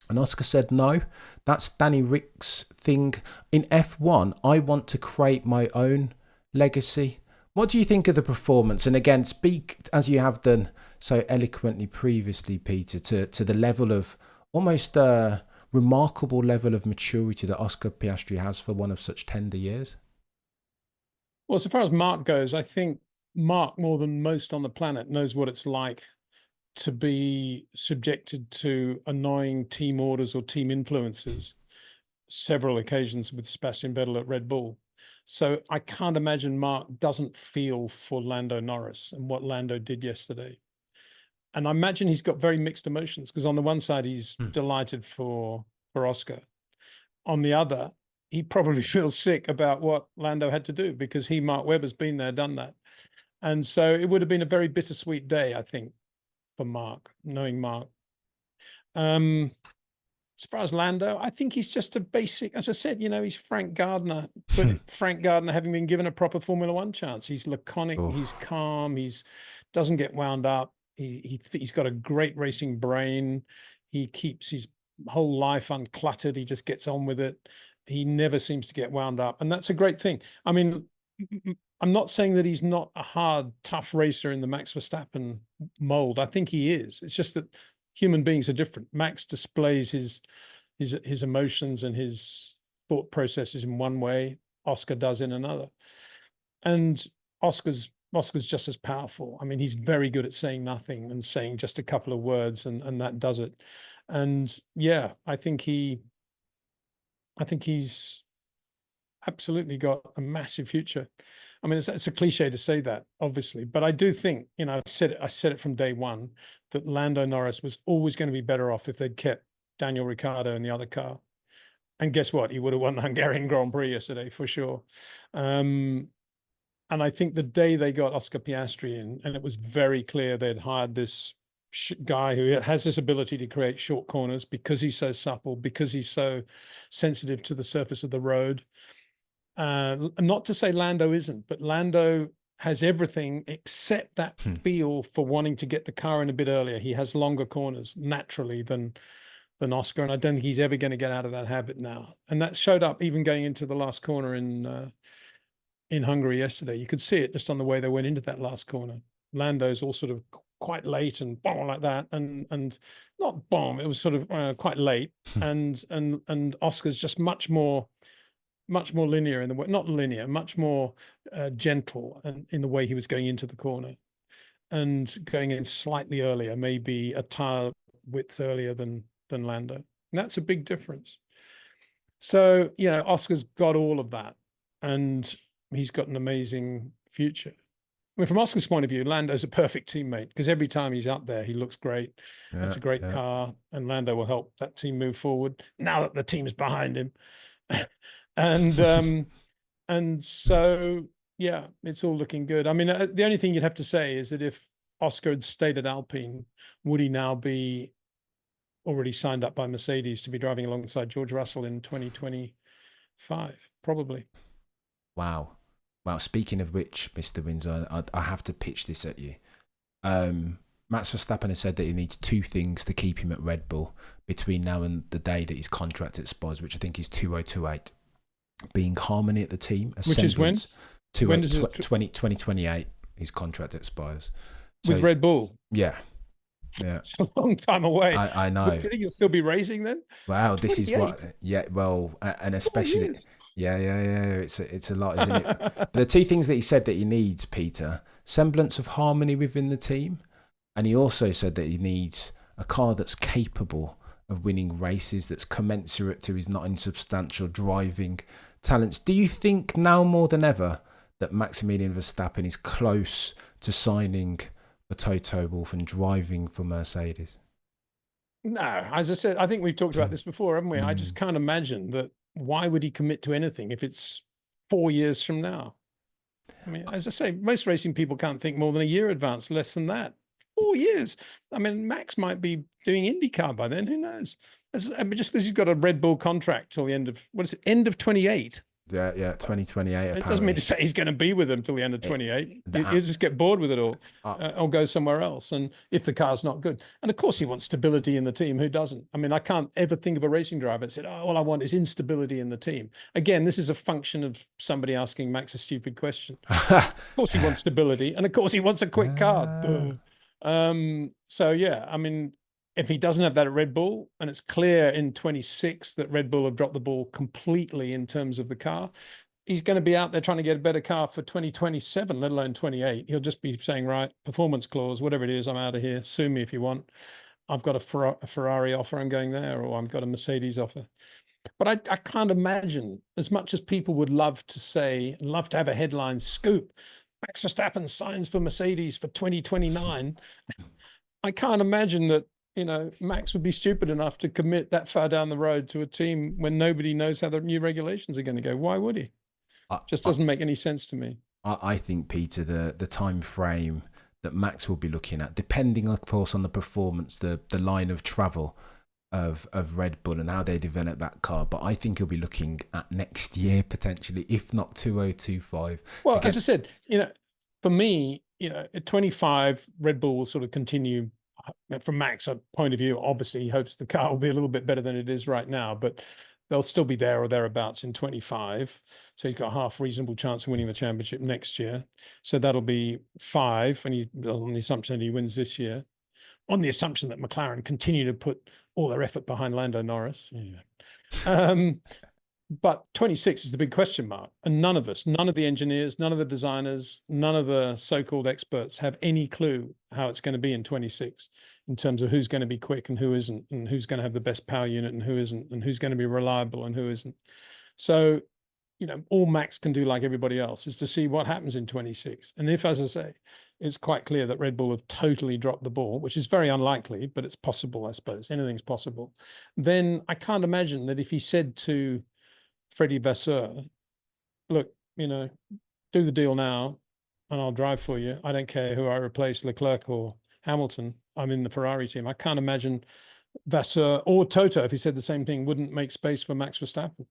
And Oscar said, no, that's Danny Rick's thing. In F1, I want to create my own legacy. What do you think of the performance? And again, speak as you have done so eloquently previously, Peter, to the level of almost a remarkable level of maturity that Oscar Piastri has for one of such tender years. Well, so far as Mark goes, I think Mark, more than most on the planet, knows what it's like to be subjected to annoying team orders or team influences. Several occasions with Sebastian Vettel at Red Bull. So I can't imagine Mark doesn't feel for Lando Norris and what Lando did yesterday. And I imagine he's got very mixed emotions, because on the one side, he's delighted for Oscar. On the other, he probably feels sick about what Lando had to do, because Mark Webber's been there, done that. And so it would have been a very bittersweet day, I think, for Mark, knowing Mark. As far as Lando, I think he's just a basic, as I said, he's Frank Gardner, but Frank Gardner having been given a proper Formula One chance. He's laconic, he's calm, doesn't get wound up. He's got a great racing brain. He keeps his whole life uncluttered. He just gets on with it. He never seems to get wound up. And that's a great thing. I mean, I'm not saying that he's not a hard, tough racer in the Max Verstappen mold. I think he is. It's just that human beings are different. Max displays his emotions and his thought processes in one way. Oscar does in another. And Oscar's just as powerful. I mean, he's very good at saying nothing and saying just a couple of words, and that does it. And yeah, I think he's absolutely got a massive future. I mean, it's a cliche to say that, obviously, but I do think, I said it from day one, that Lando Norris was always going to be better off if they'd kept Daniel Ricciardo in the other car. And guess what? He would have won the Hungarian Grand Prix yesterday, for sure. And I think the day they got Oscar Piastri in, and it was very clear they'd hired this guy who has this ability to create short corners because he's so supple, because he's so sensitive to the surface of the road. Not to say Lando isn't, but Lando has everything except that feel for wanting to get the car in a bit earlier. He has longer corners naturally than Oscar, and I don't think he's ever going to get out of that habit now. And that showed up even going into the last corner in Hungary yesterday. You could see it just on the way they went into that last corner. Lando's all sort of quite late and boom like that, and not boom. It was sort of quite late, and Oscar's just much more linear in the way, not linear, much more gentle and in the way he was going into the corner, and going in slightly earlier, maybe a tire width earlier than Lando. And that's a big difference. So, Oscar's got all of that, and he's got an amazing future. I mean, from Oscar's point of view, Lando's a perfect teammate because every time he's up there, he looks great. It's a great car, and Lando will help that team move forward now that the team's behind him. And so, yeah, it's all looking good. I mean, the only thing you'd have to say is that if Oscar had stayed at Alpine, would he now be already signed up by Mercedes to be driving alongside George Russell in 2025? Probably. Wow. Well, speaking of which, Mr. Windsor, I have to pitch this at you. Max Verstappen has said that he needs two things to keep him at Red Bull between now and the day that his contract expires, which I think is 2028. Being harmony at the team. Which is when? When does 2028, his contract expires. With Red Bull? Yeah. Yeah. It's a long time away. I know. Do you think you'll still be racing then? Wow, this is what... Yeah, well, and especially... Yeah. It's a lot, isn't it? But the two things that he said that he needs, Peter, semblance of harmony within the team. And he also said that he needs a car that's capable of winning races, that's commensurate to his not insubstantial driving talents. Do you think now more than ever that Maximilian Verstappen is close to signing for Toto Wolff and driving for Mercedes? No, as I said, I think we've talked about this before, haven't we? I just can't imagine that. Why would he commit to anything if it's 4 years from now? I mean, as I say, most racing people can't think more than a year advance, less than that. 4 years. I mean, Max might be doing IndyCar by then. Who knows? I mean, just because he's got a Red Bull contract till the end of, end of 28. Yeah, 2028. Apparently. It doesn't mean to say he's going to be with them till the end of 28. He'll just get bored with it all or go somewhere else. And if the car's not good. And of course he wants stability in the team. Who doesn't? I mean, I can't ever think of a racing driver that said, oh, all I want is instability in the team. Again, this is a function of somebody asking Max a stupid question. Of course he wants stability. And of course he wants a quick car. So, yeah, I mean, if he doesn't have that at Red Bull, and it's clear in 26 that Red Bull have dropped the ball completely in terms of the car, he's going to be out there trying to get a better car for 2027, let alone 28. He'll just be saying, right, performance clause, whatever it is, I'm out of here. Sue me if you want. I've got a Ferrari offer, I'm going there, or I've got a Mercedes offer. But I can't imagine, as much as people would love to say, love to have a headline scoop, Max Verstappen signs for Mercedes for 2029. I can't imagine that, Max would be stupid enough to commit that far down the road to a team when nobody knows how the new regulations are going to go. Why would he? Just doesn't make any sense to me. I think, Peter, the time frame that Max will be looking at, depending, of course, on the performance, the line of travel of Red Bull and how they develop that car. But I think he'll be looking at next year, potentially, if not 2025. Well, as I said, for me, at 25, Red Bull will sort of continue. From Max's point of view, obviously he hopes the car will be a little bit better than it is right now, but they'll still be there or thereabouts in 25. So he's got a half reasonable chance of winning the championship next year. So that'll be 5, and on the assumption that he wins this year, on the assumption that McLaren continue to put all their effort behind Lando Norris. Yeah. But 26 is the big question mark. And none of the engineers, none of the designers, none of the so-called experts have any clue how it's going to be in 26 in terms of who's going to be quick and who isn't, and who's going to have the best power unit and who isn't, and who's going to be reliable and who isn't. So, all Max can do, like everybody else, is to see what happens in 26. And if, as I say, it's quite clear that Red Bull have totally dropped the ball, which is very unlikely, but it's possible, I suppose. Anything's possible. Then I can't imagine that if he said to Freddie Vasseur, look, do the deal now and I'll drive for you. I don't care who I replace, Leclerc or Hamilton. I'm in the Ferrari team. I can't imagine Vasseur or Toto, if he said the same thing, wouldn't make space for Max Verstappen.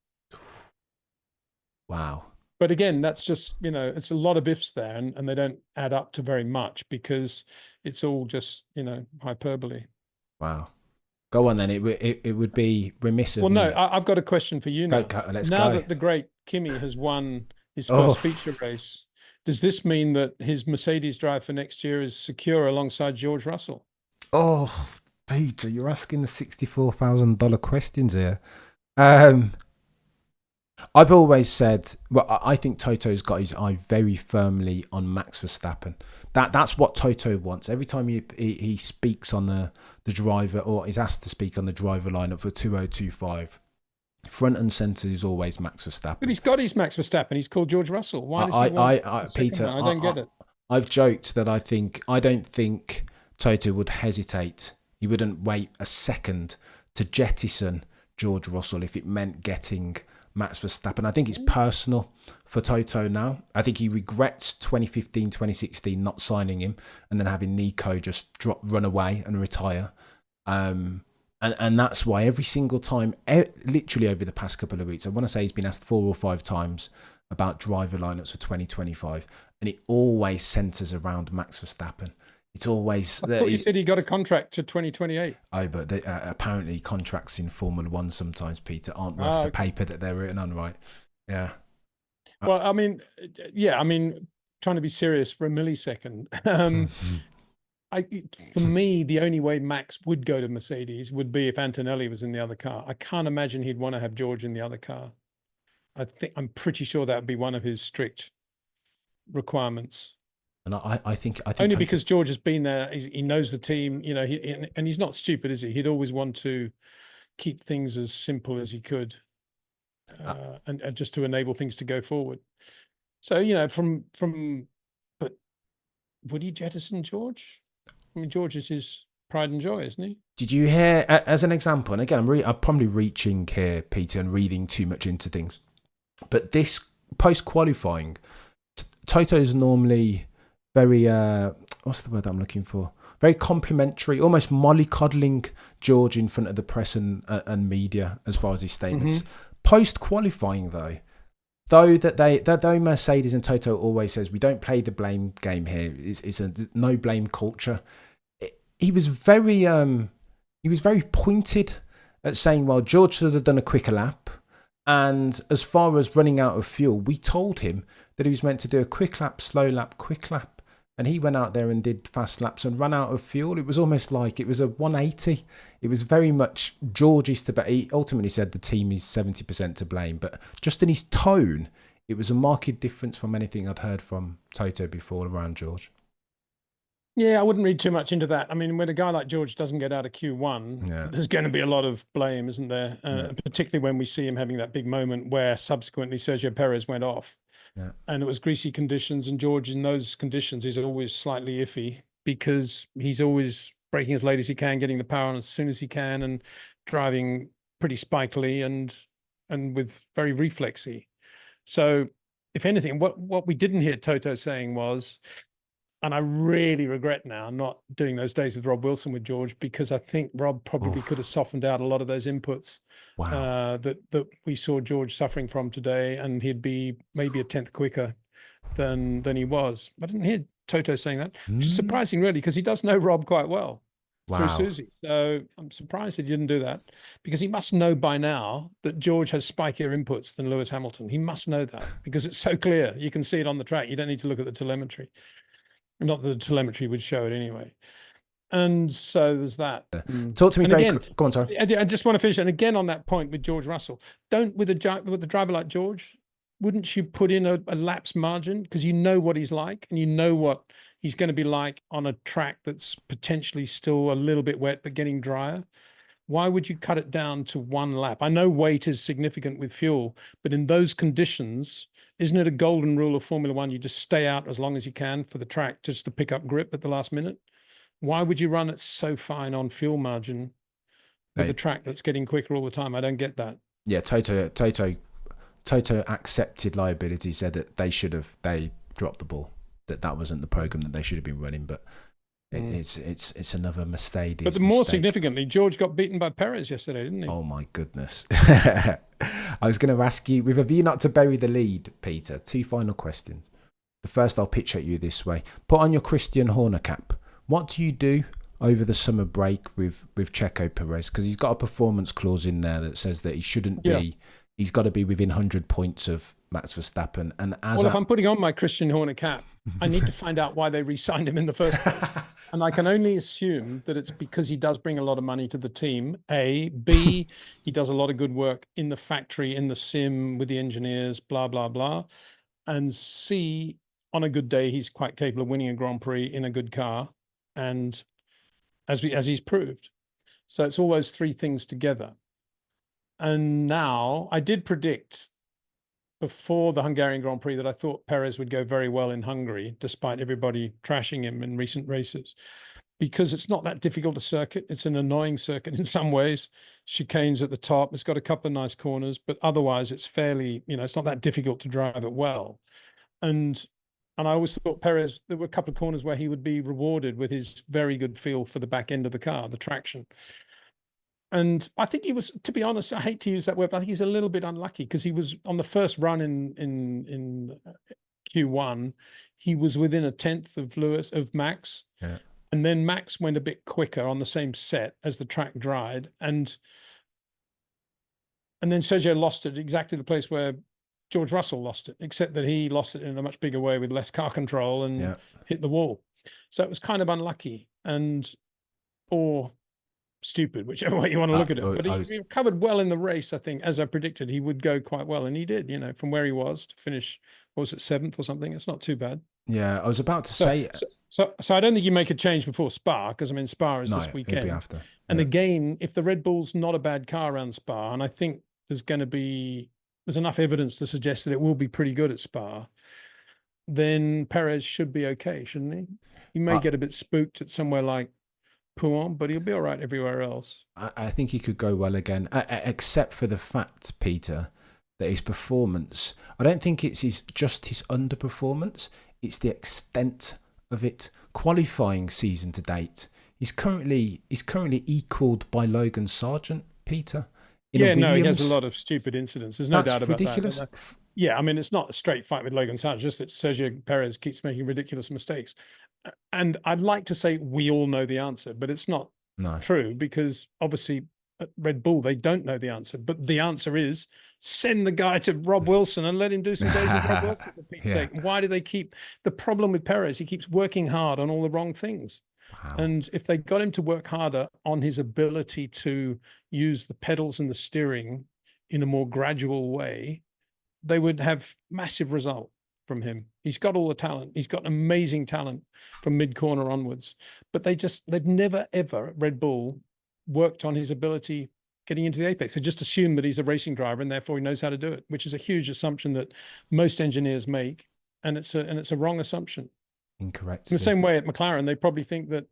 Wow. But again, that's just, it's a lot of ifs there, and they don't add up to very much because it's all just, hyperbole. Wow. Go on then. It would be remiss of me. No, I've got a question for you now. Let's now go. That the great Kimi has won his first feature race, does this mean that his Mercedes drive for next year is secure alongside George Russell? Oh, Peter, you're asking the $64,000 questions here. I've always said, well, I think Toto's got his eye very firmly on Max Verstappen. That's what Toto wants. Every time he speaks on the driver, or is asked to speak on the driver lineup for 2025, front and centre is always Max Verstappen. But he's got his Max Verstappen. He's called George Russell. Why does he want Peter, I don't get it. I've joked that I don't think Toto would hesitate. He wouldn't wait a second to jettison George Russell if it meant getting Max Verstappen. I think it's personal for Toto now. I think he regrets 2015, 2016 not signing him and then having Nico just run away and retire. And that's why every single time, literally over the past couple of weeks, I want to say he's been asked 4 or 5 times about driver lineups for 2025, and it always centres around Max Verstappen. It's always... I thought you said he got a contract to 2028. Oh, but apparently contracts in Formula 1 sometimes, Peter, aren't worth the paper that they're written on, right? Yeah. Well, I mean, trying to be serious for a millisecond. For me, the only way Max would go to Mercedes would be if Antonelli was in the other car. I can't imagine he'd want to have George in the other car. I'm pretty sure that would be one of his strict requirements. And I think only because George has been there, he knows the team, and he's not stupid, is he? He'd always want to keep things as simple as he could, and just to enable things to go forward. So but would he jettison George? I mean, George is his pride and joy, isn't he? Did you hear, as an example, and again, I'm probably reaching here, Peter, and reading too much into things, but this post-qualifying, Toto's normally very, what's the word I'm looking for? Very complimentary, almost mollycoddling George in front of the press and media as far as his statements. Mm-hmm. Post-qualifying, though Mercedes and Toto always says, we don't play the blame game here. It's a no blame culture. He was very pointed at saying, well, George should have done a quicker lap. And as far as running out of fuel, we told him that he was meant to do a quick lap, slow lap, quick lap. And he went out there and did fast laps and ran out of fuel. It was almost like it was a 180. It was very much George's to blame. He ultimately said the team is 70% to blame. But just in his tone, it was a marked difference from anything I'd heard from Toto before around George. Yeah, I wouldn't read too much into that. I mean, when a guy like George doesn't get out of Q1, there's going to be a lot of blame, isn't there? Particularly when we see him having that big moment where subsequently Sergio Perez went off. Yeah. And it was greasy conditions, and George in those conditions is always slightly iffy because he's always braking as late as he can, getting the power on as soon as he can, and driving pretty spikily and with very reflexy. So, if anything, what we didn't hear Toto saying was, and I really regret now not doing those days with Rob Wilson with George, because I think Rob probably could have softened out a lot of those inputs that we saw George suffering from today, and he'd be maybe a 10th quicker than he was. I didn't hear Toto saying that, which is surprising, really, because he does know Rob quite well through Susie. So I'm surprised he didn't do that, because he must know by now that George has spikier inputs than Lewis Hamilton. He must know that because it's so clear. You can see it on the track. You don't need to look at the telemetry. Not that the telemetry would show it anyway. And so there's that. Talk to me go on, sorry. I just want to finish. And again, on that point with George Russell, with a driver like George, wouldn't you put in a lapse margin? Because you know what he's like, and you know what he's going to be like on a track that's potentially still a little bit wet, but getting drier. Why would you cut it down to 1 lap? I know weight is significant with fuel, but in those conditions, isn't it a golden rule of Formula One? You just stay out as long as you can for the track just to pick up grip at the last minute. Why would you run it so fine on fuel margin with a track that's getting quicker all the time? I don't get that. Yeah, Toto accepted liability, said that they dropped the ball, that wasn't the program that they should have been running, but it's another mistake. But more significantly, George got beaten by Perez yesterday, didn't he? Oh my goodness. I was going to ask you, with a view not to bury the lead, Peter, 2 final questions. The first I'll pitch at you this way. Put on your Christian Horner cap. What do you do over the summer break with Checo Perez? Because he's got a performance clause in there that says that he shouldn't be he's got to be within 100 points of Max Verstappen. And Well, if I'm putting on my Christian Horner cap, I need to find out why they re-signed him in the first place. And I can only assume that it's because he does bring a lot of money to the team. A. B, he does a lot of good work in the factory, in the sim, with the engineers, blah, blah, blah. And C, on a good day, he's quite capable of winning a Grand Prix in a good car. And as he's proved. So it's all those three things together. And now I did predict before the Hungarian Grand Prix that I thought Perez would go very well in Hungary, despite everybody trashing him in recent races, because it's not that difficult a circuit. It's an annoying circuit in some ways. Chicanes at the top. It's got a couple of nice corners, but otherwise it's fairly, it's not that difficult to drive it well. And I always thought Perez, there were a couple of corners where he would be rewarded with his very good feel for the back end of the car, the traction. And I think he was, to be honest, I hate to use that word, but I think he's a little bit unlucky because he was on the first run in Q1, he was within a tenth of Max. Yeah. And then Max went a bit quicker on the same set as the track dried. And then Sergio lost it exactly the place where George Russell lost it, except that he lost it in a much bigger way with less car control and hit the wall. So it was kind of unlucky or stupid, whichever way you want to look at it. But he recovered well in the race, I think, as I predicted. He would go quite well, and he did, from where he was to finish, what was it, 7th or something? It's not too bad. Yeah, I was about to say... So I don't think you make a change before Spa, because, Spa is this weekend. It'll be after. And again, if the Red Bull's not a bad car around Spa, and I think there's enough evidence to suggest that it will be pretty good at Spa, then Perez should be okay, shouldn't he? He may get a bit spooked at somewhere like Puan, but he'll be all right everywhere else. I think he could go well again, except for the fact, Peter, that his performance, I don't think it's just his underperformance, it's the extent of it. Qualifying season to date, he's currently equalled by Logan Sargent, Peter. He has a lot of stupid incidents. There's no doubt about ridiculous. That. Yeah, it's not a straight fight with Logan Sargent, just that Sergio Perez keeps making ridiculous mistakes. And I'd like to say we all know the answer, but it's not true, because obviously at Red Bull, they don't know the answer. But the answer is send the guy to Rob Wilson and let him do some days with Rob Wilson. Why do they keep... The problem with Perez, he keeps working hard on all the wrong things. Wow. And if they got him to work harder on his ability to use the pedals and the steering in a more gradual way, they would have massive result from him. He's got all the talent. He's got amazing talent from mid-corner onwards. But they've never, ever, at Red Bull, worked on his ability getting into the apex. They just assume that he's a racing driver and therefore he knows how to do it, which is a huge assumption that most engineers make. And it's a wrong assumption. Incorrect. In the same way at McLaren, they probably think that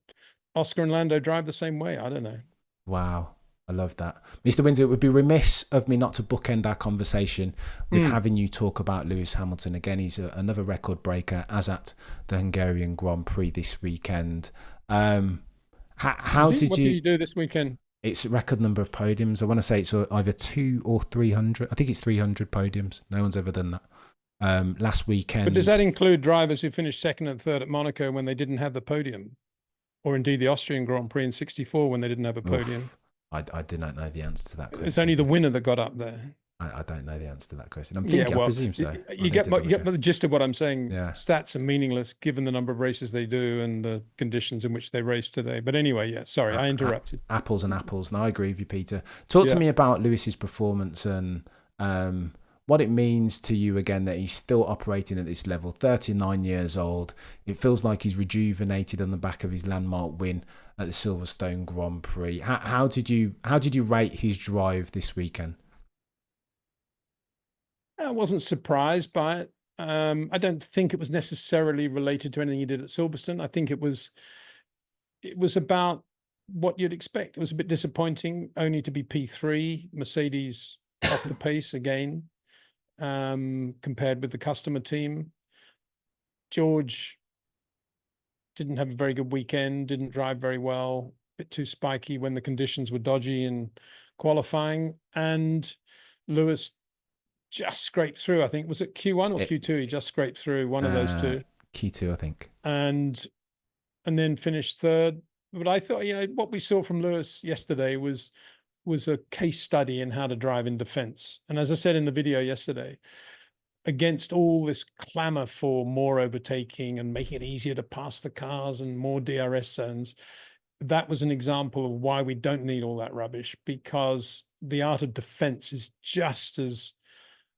Oscar and Lando drive the same way. I don't know. Wow. I love that. Mr. Windsor, it would be remiss of me not to bookend our conversation with having you talk about Lewis Hamilton. Again, he's another record breaker, as at the Hungarian Grand Prix this weekend. What did you do this weekend? It's a record number of podiums. I want to say it's either 200 or 300. I think it's 300 podiums. No one's ever done that. Last weekend. But does that include drivers who finished second and third at Monaco when they didn't have the podium? Or indeed the Austrian Grand Prix in '64 when they didn't have a podium? I do not know the answer to that question. It's only the winner that got up there. I don't know the answer to that question. I presume so. You get the gist of what I'm saying. Yeah. Stats are meaningless given the number of races they do and the conditions in which they race today. But anyway, sorry, I interrupted. Apples and apples. No, I agree with you, Peter. Talk to me about Lewis's performance and what it means to you, again, that he's still operating at this level, 39 years old. It feels like he's rejuvenated on the back of his landmark win at the Silverstone Grand Prix. How did you rate his drive this weekend? I wasn't surprised by it. I don't think it was necessarily related to anything he did at Silverstone. I think it was about what you'd expect. It was a bit disappointing only to be P3, Mercedes off the pace again, compared with the customer team. George didn't have a very good weekend, didn't drive very well, a bit too spiky when the conditions were dodgy in qualifying. And Lewis just scraped through, I think. Was it Q1 or Q2? He just scraped through one of those two. Q2, I think. And then finished third. But I thought, what we saw from Lewis yesterday was was a case study in how to drive in defense. And as I said in the video yesterday, against all this clamor for more overtaking and making it easier to pass the cars and more DRS zones, that was an example of why we don't need all that rubbish, because the art of defense is just as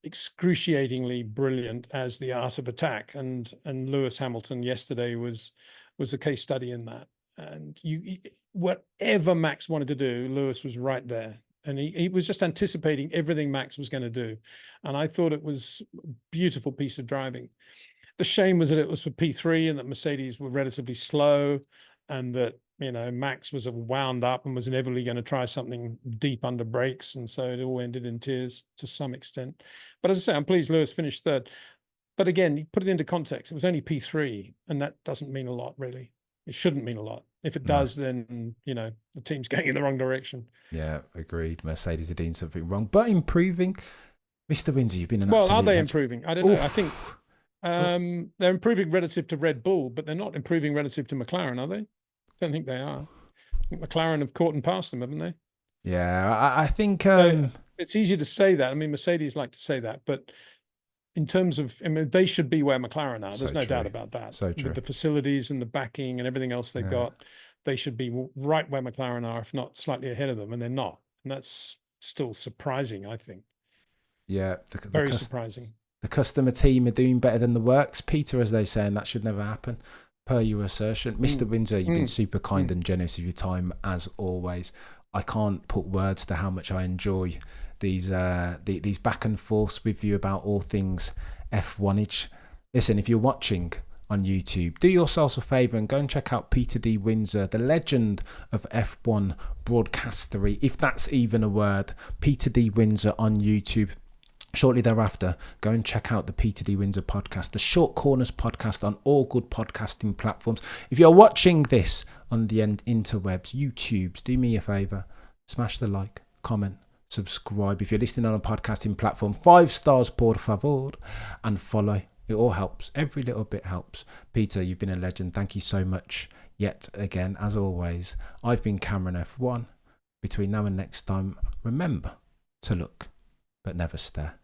excruciatingly brilliant as the art of attack. And Lewis Hamilton yesterday was a case study in that. And whatever Max wanted to do, Lewis was right there. And he was just anticipating everything Max was going to do. And I thought it was a beautiful piece of driving. The shame was that it was for P3 and that Mercedes were relatively slow, and that, you know, Max was wound up and was inevitably going to try something deep under brakes. And so it all ended in tears to some extent. But as I say, I'm pleased Lewis finished third. But again, you put it into context. It was only P3, and that doesn't mean a lot, really. It shouldn't mean a lot. If it does, then, you know, the team's going in the wrong direction. Yeah, agreed. Mercedes are doing something wrong, but improving. Mr. Windsor, you've been an absolute Well, are they legend. improving? I don't know. I think they're improving relative to Red Bull, but they're not improving relative to McLaren, are they? I don't think they are. I think McLaren have caught and passed them, haven't they? Yeah, I think... it's easy to say that. I mean, Mercedes like to say that, but in terms of, I mean, they should be where McLaren are. There's no doubt about that. So true. With the facilities and the backing and everything else they've got, they should be right where McLaren are, if not slightly ahead of them, and they're not. And that's still surprising, I think. Yeah. Very surprising. The customer team are doing better than the works, Peter, as they say, and that should never happen, per your assertion. Mr. Windsor, you've been super kind and generous with your time, as always. I can't put words to how much I enjoy these back and forths with you about all things F1-age. Listen, if you're watching on YouTube, do yourselves a favour and go and check out Peter D. Windsor, the legend of F1 broadcastery, if that's even a word. Peter D. Windsor on YouTube. Shortly thereafter, go and check out the Peter D. Windsor podcast, the Short Corners podcast, on all good podcasting platforms. If you're watching this on the interwebs, YouTubes, do me a favour, smash the like, comment, subscribe. If you're listening on a podcasting platform, 5 stars, por favor, and follow. It all helps. Every little bit helps. Peter, you've been a legend. Thank you so much yet again, as always. I've been Cameron F1. Between now and next time, remember to look, but never stare.